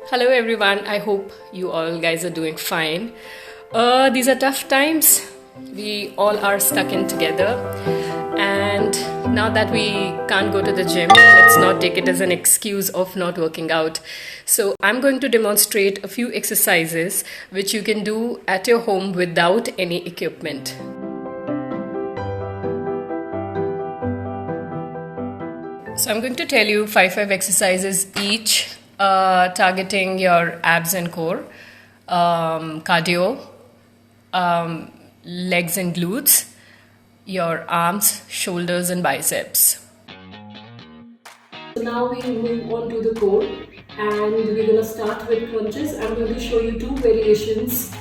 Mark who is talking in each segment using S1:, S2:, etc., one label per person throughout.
S1: Hello everyone, I hope you all guys are doing fine. These are tough times. We all are stuck in together, and now that we can't go to the gym, let's not take it as an excuse of not working out. So I'm going to demonstrate a few exercises which you can do at your home without any equipment. So I'm going to tell you five exercises each, targeting your abs and core, cardio, legs and glutes, your arms, shoulders and biceps. So now we move on to the core, and we're going to start with crunches. I'm going to show you two variations.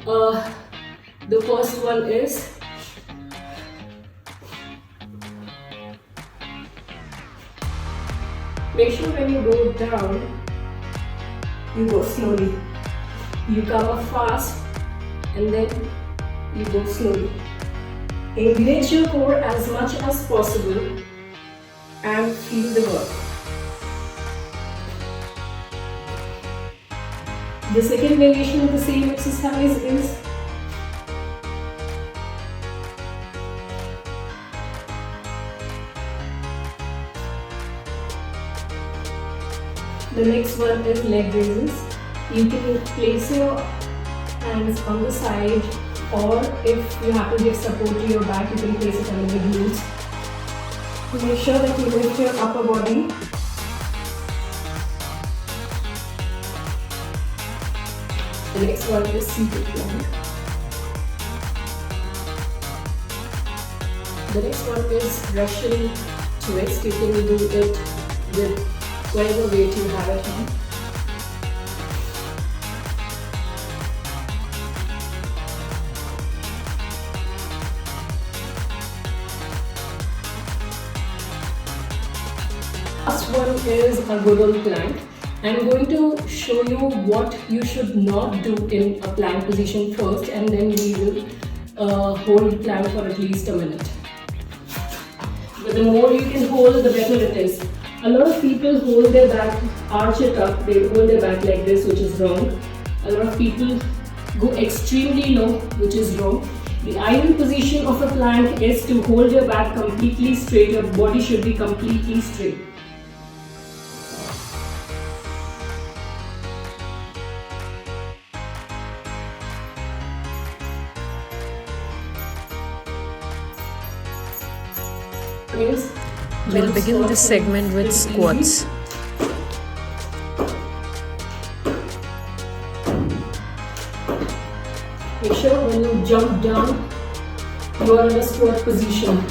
S1: The first one is make sure when you go down, you go slowly. You come up fast and then you go slowly. Engage your core as much as possible and feel the work. The second variation of the same exercise is the next one is leg raises. You can place your hands on the side, or if you have to give support to your back, you can place it under the glutes. Make sure that you lift your upper body. The next one is seated plank. The next one is Russian twist. You can do it with whatever weight you have at home. Last one is a Godol plank. I'm going to show you what you should not do in a plank position first, and then we will hold plank for at least a minute. But the more you can hold, the better it is. A lot of people hold their back, arch it up, they hold their back like this, which is wrong. A lot of people go extremely low, which is wrong. The ideal position of a plank is to hold your back completely straight, your body should be completely straight.
S2: We'll begin this segment with squats.
S1: Make sure when you jump down, you are in a squat position.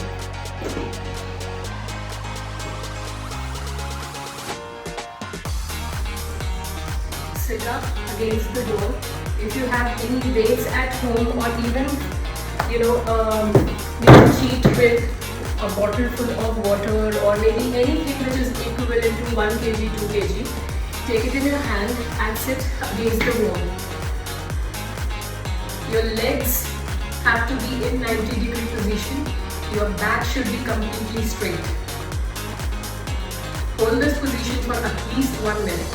S1: Sit up against the door. If you have any weights at home, or even you can cheat with a bottle full of water, or maybe anything which is equivalent to 1 kg, 2 kg. Take it in your hand and sit against the wall. Your legs have to be in 90-degree position. Your back should be completely straight. Hold this position for at least 1 minute.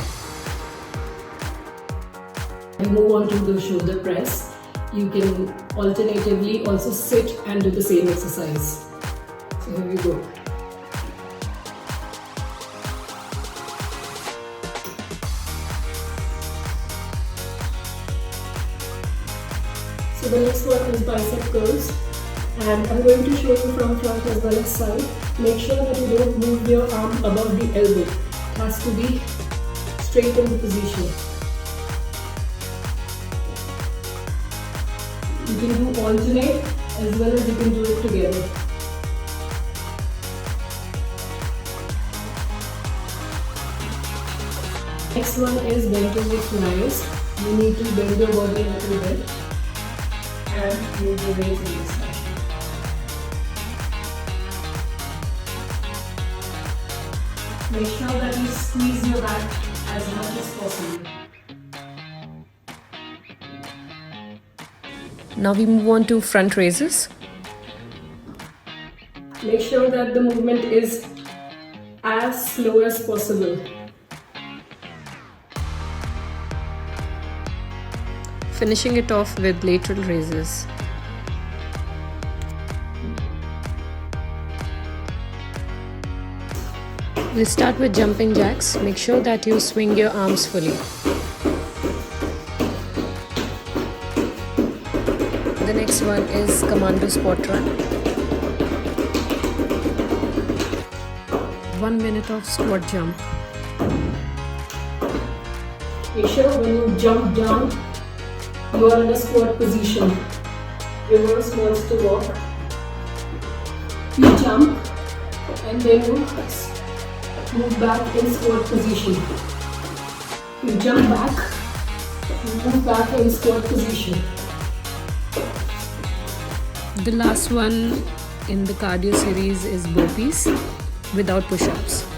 S1: And move on to the shoulder press. You can alternatively also sit and do the same exercise. So here we go. So the next one is bicep curls, and I'm going to show you from front as well as side. Make sure that you don't move your arm above the elbow. It has to be straight in the position. You can do alternate as well as you can do it together. Next one is bent over flies. You need to bend your body a little bit and move the weight in this fashion. Make sure that you squeeze your back as much as possible.
S2: Now we move on to front raises.
S1: Make sure that the movement is as slow as possible.
S2: finishing it off with lateral raises. We'll start with jumping jacks. Make sure that you swing your arms fully. The next one is commando squat run. 1 minute of squat jump.
S1: Make sure when you jump down, you are in a squat position. Reverse monster walk. You jump and then you move back in squat position. You jump back, move back in squat position.
S2: The last one in the cardio series is burpees without push-ups.